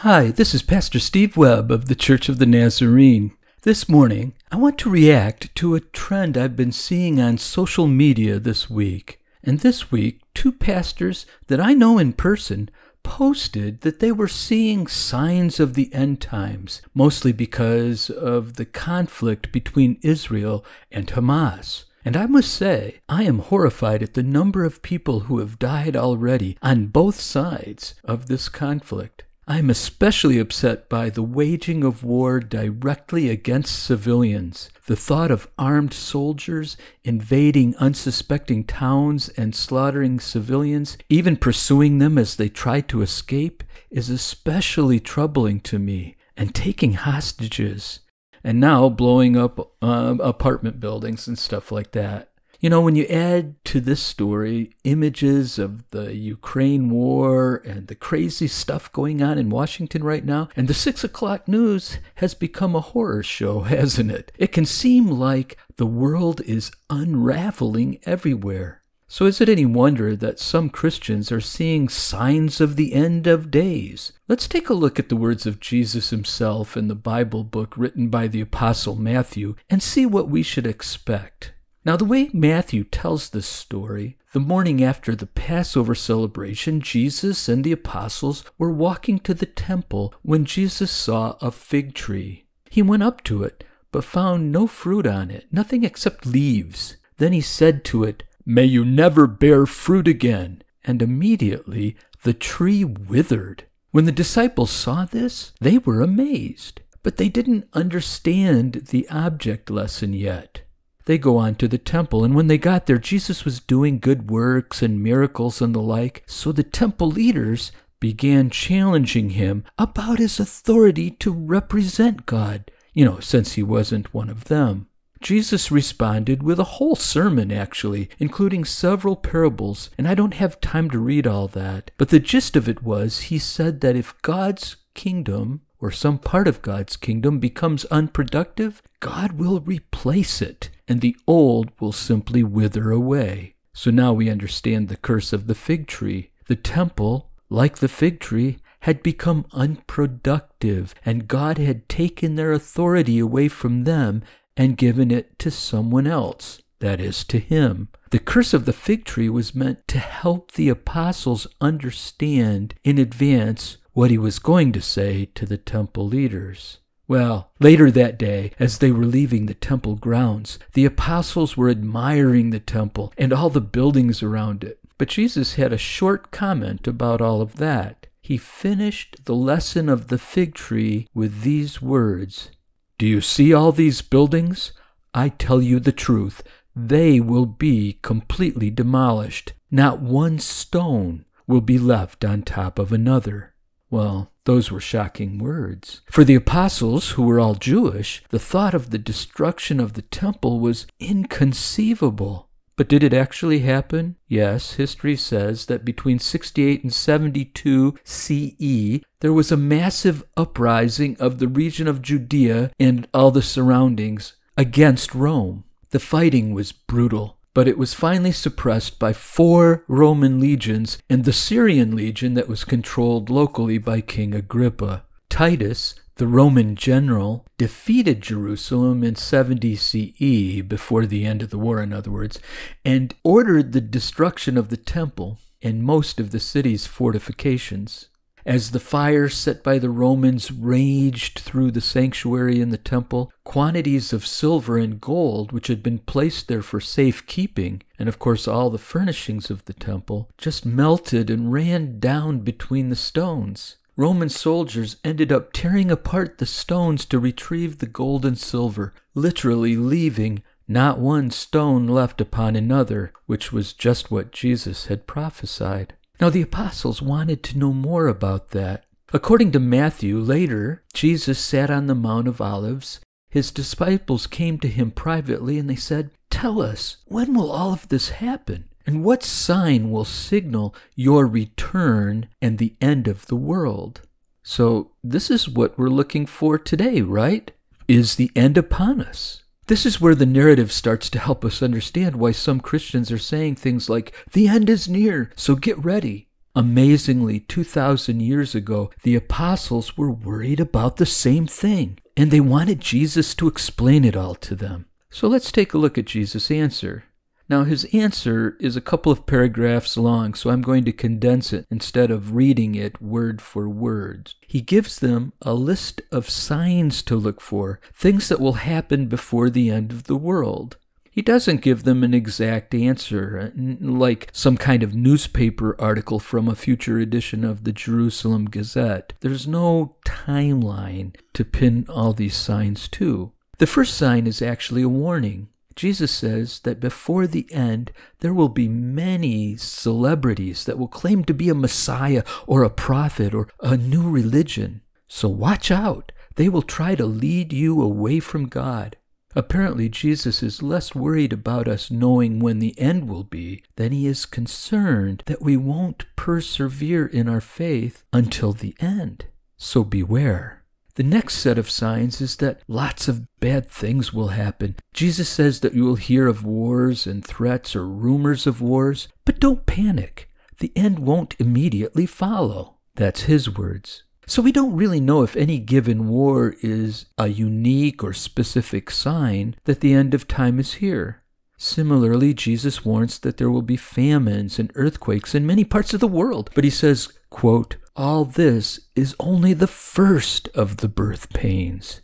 Hi, this is Pastor Steve Webb of the Church of the Nazarene. This morning, I want to react to a trend I've been seeing on social media this week. And this week, two pastors that I know in person posted that they were seeing signs of the end times, mostly because of the conflict between Israel and Hamas. And I must say, I am horrified at the number of people who have died already on both sides of this conflict. I am especially upset by the waging of war directly against civilians. The thought of armed soldiers invading unsuspecting towns and slaughtering civilians, even pursuing them as they try to escape, is especially troubling to me, and taking hostages, and now blowing up apartment buildings and stuff like that. You know, when you add to this story images of the Ukraine war and the crazy stuff going on in Washington right now, and the 6 o'clock news has become a horror show, hasn't it? It can seem like the world is unraveling everywhere. So is it any wonder that some Christians are seeing signs of the end of days? Let's take a look at the words of Jesus himself in the Bible book written by the Apostle Matthew and see what we should expect. Now, the way Matthew tells this story, the morning after the Passover celebration, Jesus and the apostles were walking to the temple when Jesus saw a fig tree. He went up to it, but found no fruit on it, nothing except leaves. Then he said to it, "May you never bear fruit again." And immediately the tree withered. When the disciples saw this, they were amazed, but they didn't understand the object lesson yet. They go on to the temple, and when they got there, Jesus was doing good works and miracles and the like, so the temple leaders began challenging him about his authority to represent God, since he wasn't one of them. Jesus responded with a whole sermon, actually, including several parables, and I don't have time to read all that, but the gist of it was he said that if God's kingdom, or some part of God's kingdom, becomes unproductive, God will replace it, and the old will simply wither away. So now we understand the curse of the fig tree. The temple, like the fig tree, had become unproductive, and God had taken their authority away from them and given it to someone else, that is, to him. The curse of the fig tree was meant to help the apostles understand in advance what he was going to say to the temple leaders. Well, later that day, as they were leaving the temple grounds, the apostles were admiring the temple and all the buildings around it. But Jesus had a short comment about all of that. He finished the lesson of the fig tree with these words, "Do you see all these buildings? I tell you the truth, they will be completely demolished. Not one stone will be left on top of another." Well, those were shocking words. For the apostles, who were all Jewish, the thought of the destruction of the temple was inconceivable. But did it actually happen? Yes, history says that between 68 and 72 CE, there was a massive uprising of the region of Judea and all the surroundings against Rome. The fighting was brutal, but it was finally suppressed by 4 Roman legions and the Syrian legion that was controlled locally by King Agrippa. Titus, the Roman general, defeated Jerusalem in 70 CE, before the end of the war, in other words, and ordered the destruction of the temple and most of the city's fortifications. As the fire set by the Romans raged through the sanctuary and the temple, quantities of silver and gold, which had been placed there for safekeeping, and of course all the furnishings of the temple, just melted and ran down between the stones. Roman soldiers ended up tearing apart the stones to retrieve the gold and silver, literally leaving not one stone left upon another, which was just what Jesus had prophesied. Now, the apostles wanted to know more about that. According to Matthew, later, Jesus sat on the Mount of Olives. His disciples came to him privately and they said, "Tell us, when will all of this happen? And what sign will signal your return and the end of the world?" So this is what we're looking for today, right? Is the end upon us? This is where the narrative starts to help us understand why some Christians are saying things like, "The end is near, so get ready." Amazingly, 2,000 years ago, the apostles were worried about the same thing, and they wanted Jesus to explain it all to them. So let's take a look at Jesus' answer. Now, his answer is a couple of paragraphs long, so I'm going to condense it instead of reading it word for word. He gives them a list of signs to look for, things that will happen before the end of the world. He doesn't give them an exact answer, like some kind of newspaper article from a future edition of the Jerusalem Gazette. There's no timeline to pin all these signs to. The first sign is actually a warning. Jesus says that before the end, there will be many celebrities that will claim to be a Messiah or a prophet or a new religion. So watch out. They will try to lead you away from God. Apparently, Jesus is less worried about us knowing when the end will be than he is concerned that we won't persevere in our faith until the end. So beware. The next set of signs is that lots of bad things will happen. Jesus says that you will hear of wars and threats or rumors of wars, but don't panic. The end won't immediately follow. That's his words. So we don't really know if any given war is a unique or specific sign that the end of time is here. Similarly, Jesus warns that there will be famines and earthquakes in many parts of the world, but he says, quote, all this is only the first of the birth pains.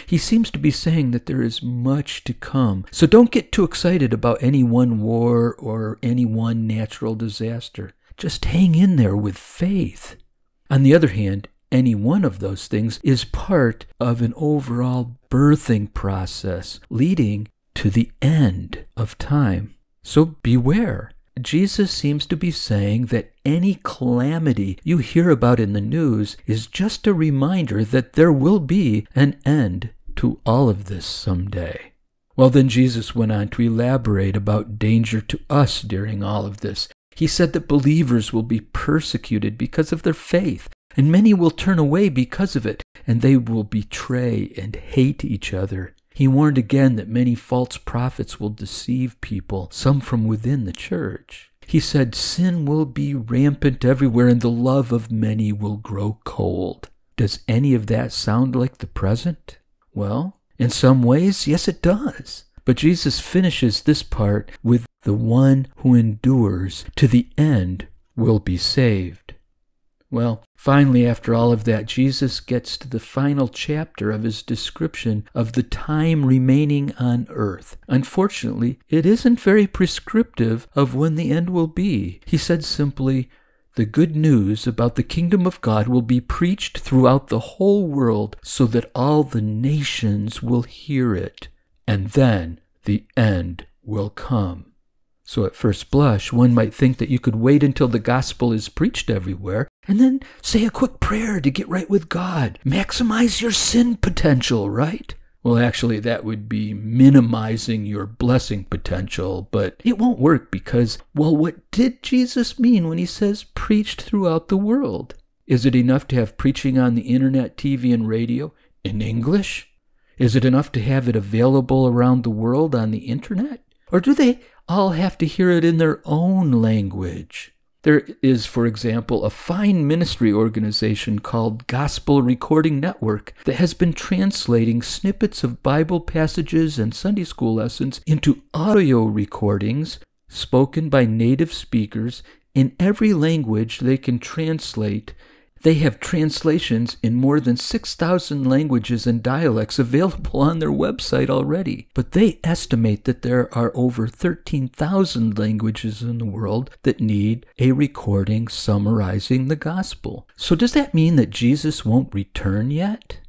He seems to be saying that there is much to come. So don't get too excited about any one war or any one natural disaster. Just hang in there with faith. On the other hand, any one of those things is part of an overall birthing process leading to the end of time. So beware. Jesus seems to be saying that any calamity you hear about in the news is just a reminder that there will be an end to all of this someday. Well, then Jesus went on to elaborate about danger to us during all of this. He said that believers will be persecuted because of their faith, and many will turn away because of it, and they will betray and hate each other. He warned again that many false prophets will deceive people, some from within the church. He said sin will be rampant everywhere and the love of many will grow cold. Does any of that sound like the present? Well, in some ways, yes, it does. But Jesus finishes this part with the one who endures to the end will be saved. Well, finally, after all of that, Jesus gets to the final chapter of his description of the time remaining on earth. Unfortunately, it isn't very prescriptive of when the end will be. He said simply, the good news about the kingdom of God will be preached throughout the whole world so that all the nations will hear it, and then the end will come. So at first blush, one might think that you could wait until the gospel is preached everywhere and then say a quick prayer to get right with God. Maximize your sin potential, right? Well, actually, that would be minimizing your blessing potential, but it won't work because, well, what did Jesus mean when he says preached throughout the world? Is it enough to have preaching on the internet, TV, and radio in English? Is it enough to have it available around the world on the internet? Or do they all have to hear it in their own language? There is, for example, a fine ministry organization called Gospel Recording Network that has been translating snippets of Bible passages and Sunday school lessons into audio recordings spoken by native speakers in every language they can translate. They have translations in more than 6,000 languages and dialects available on their website already. But they estimate that there are over 13,000 languages in the world that need a recording summarizing the gospel. So does that mean that Jesus won't return yet?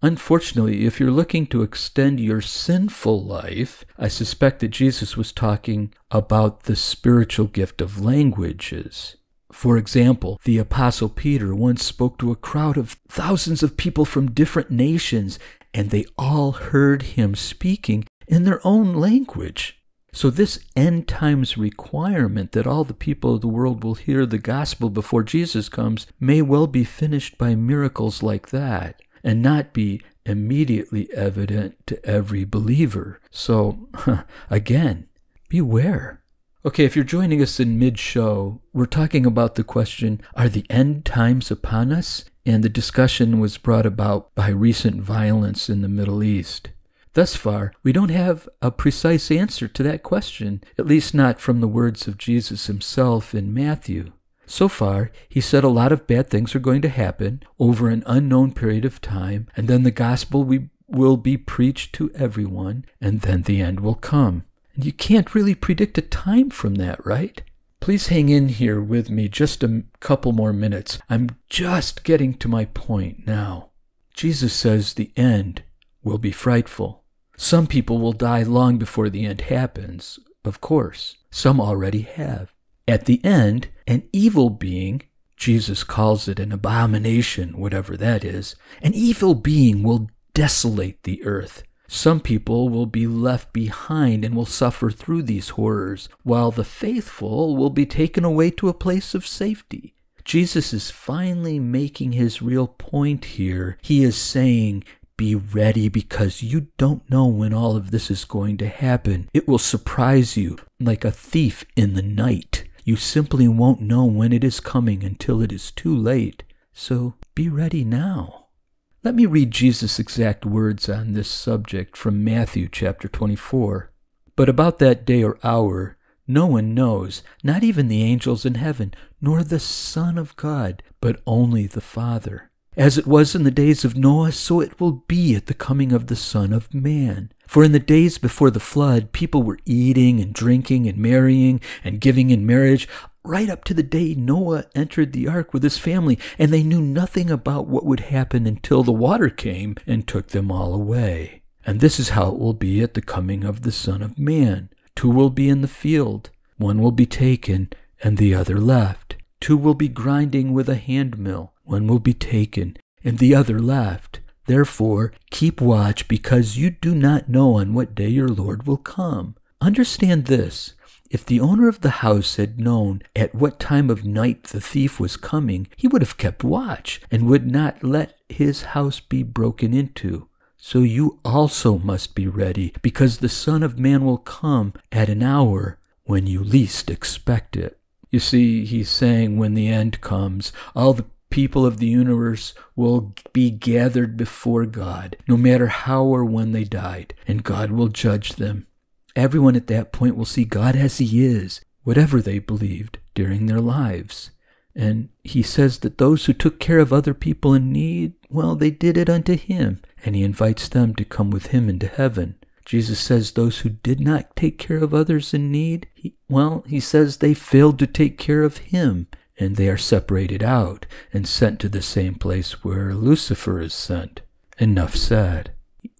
Unfortunately, if you're looking to extend your sinful life, I suspect that Jesus was talking about the spiritual gift of languages. For example, the Apostle Peter once spoke to a crowd of thousands of people from different nations, and they all heard him speaking in their own language. So this end times requirement that all the people of the world will hear the gospel before Jesus comes may well be finished by miracles like that, and not be immediately evident to every believer. So, again, beware. Okay, if you're joining us in mid-show, we're talking about the question, are the end times upon us? And the discussion was brought about by recent violence in the Middle East. Thus far, we don't have a precise answer to that question, at least not from the words of Jesus himself in Matthew. So far, he said a lot of bad things are going to happen over an unknown period of time, and then the gospel will be preached to everyone, and then the end will come. And you can't really predict a time from that, right? Please hang in here with me just a couple more minutes. I'm just getting to my point now. Jesus says the end will be frightful. Some people will die long before the end happens, of course. Some already have. At the end, an evil being, Jesus calls it an abomination, whatever that is, an evil being will desolate the earth. Some people will be left behind and will suffer through these horrors, while the faithful will be taken away to a place of safety. Jesus is finally making his real point here. He is saying, be ready because you don't know when all of this is going to happen. It will surprise you like a thief in the night. You simply won't know when it is coming until it is too late. So be ready now. Let me read Jesus' exact words on this subject from Matthew chapter 24. But about that day or hour, no one knows, not even the angels in heaven, nor the Son of God, but only the Father. As it was in the days of Noah, so it will be at the coming of the Son of Man. For in the days before the flood, people were eating and drinking and marrying and giving in marriage, right up to the day Noah entered the ark with his family, and they knew nothing about what would happen until the water came and took them all away. And this is how it will be at the coming of the Son of Man. 2 will be in the field, 1 will be taken, and the other left. 2 will be grinding with a handmill, 1 will be taken, and the other left. Therefore, keep watch, because you do not know on what day your Lord will come. Understand this. If the owner of the house had known at what time of night the thief was coming, he would have kept watch and would not let his house be broken into. So you also must be ready, because the Son of Man will come at an hour when you least expect it. You see, he's saying when the end comes, all the people of the universe will be gathered before God, no matter how or when they died, and God will judge them. Everyone at that point will see God as he is, whatever they believed during their lives. And he says that those who took care of other people in need, well, they did it unto him, and he invites them to come with him into heaven. Jesus says those who did not take care of others in need, he says they failed to take care of him, and they are separated out and sent to the same place where Lucifer is sent. Enough said.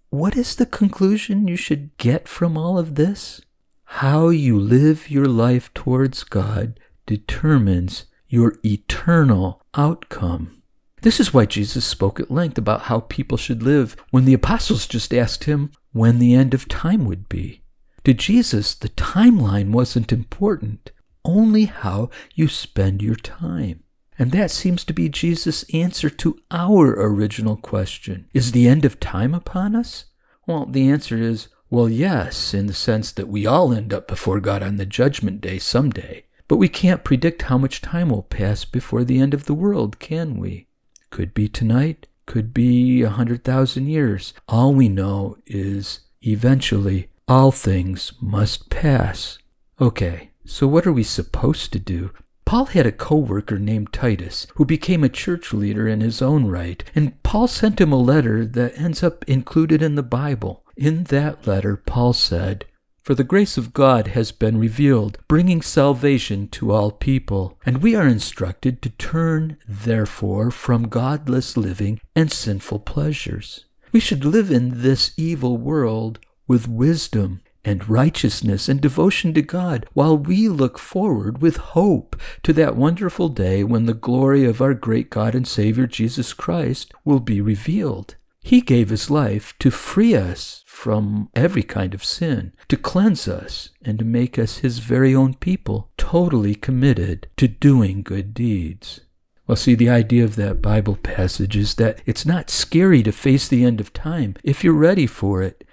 What is the conclusion you should get from all of this? How you live your life towards God determines your eternal outcome. This is why Jesus spoke at length about how people should live when the apostles just asked him when the end of time would be. To Jesus, the timeline wasn't important, only how you spend your time. And that seems to be Jesus' answer to our original question. Is the end of time upon us? Well, the answer is, well, yes, in the sense that we all end up before God on the judgment day someday. But we can't predict how much time will pass before the end of the world, can we? Could be tonight, could be 100,000 years. All we know is, eventually, all things must pass. Okay, so what are we supposed to do? Paul had a co-worker named Titus who became a church leader in his own right, and Paul sent him a letter that ends up included in the Bible. In that letter, Paul said, "For the grace of God has been revealed, bringing salvation to all people, and we are instructed to turn, therefore, from godless living and sinful pleasures. We should live in this evil world with wisdom and righteousness and devotion to God, while we look forward with hope to that wonderful day when the glory of our great God and Savior Jesus Christ will be revealed. He gave his life to free us from every kind of sin, to cleanse us, and to make us his very own people, totally committed to doing good deeds." Well, see, the idea of that Bible passage is that it's not scary to face the end of time if you're ready for it.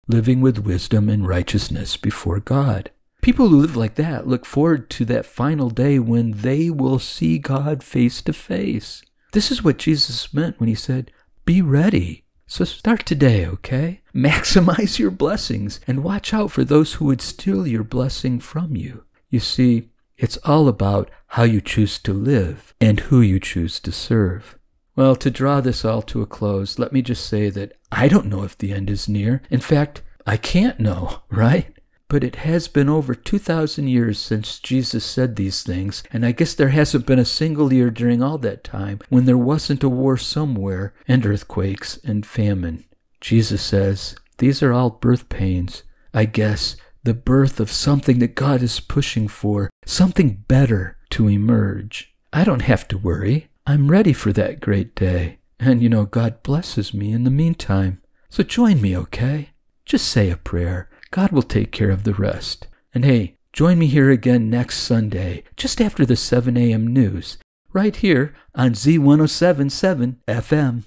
Living with wisdom and righteousness before God. People who live like that look forward to that final day when they will see God face to face. This is what Jesus meant when he said, be ready. So start today, okay? Maximize your blessings and watch out for those who would steal your blessing from you. You see, it's all about how you choose to live and who you choose to serve. Well, to draw this all to a close, let me just say that I don't know if the end is near. In fact, I can't know, right? But it has been over 2,000 years since Jesus said these things, and I guess there hasn't been a single year during all that time when there wasn't a war somewhere, and earthquakes and famine. Jesus says, these are all birth pains. I guess the birth of something that God is pushing for, something better to emerge. I don't have to worry. I'm ready for that great day. And God blesses me in the meantime. So join me, okay? Just say a prayer. God will take care of the rest. And hey, join me here again next Sunday, just after the 7 a.m. news, right here on Z107.7 FM.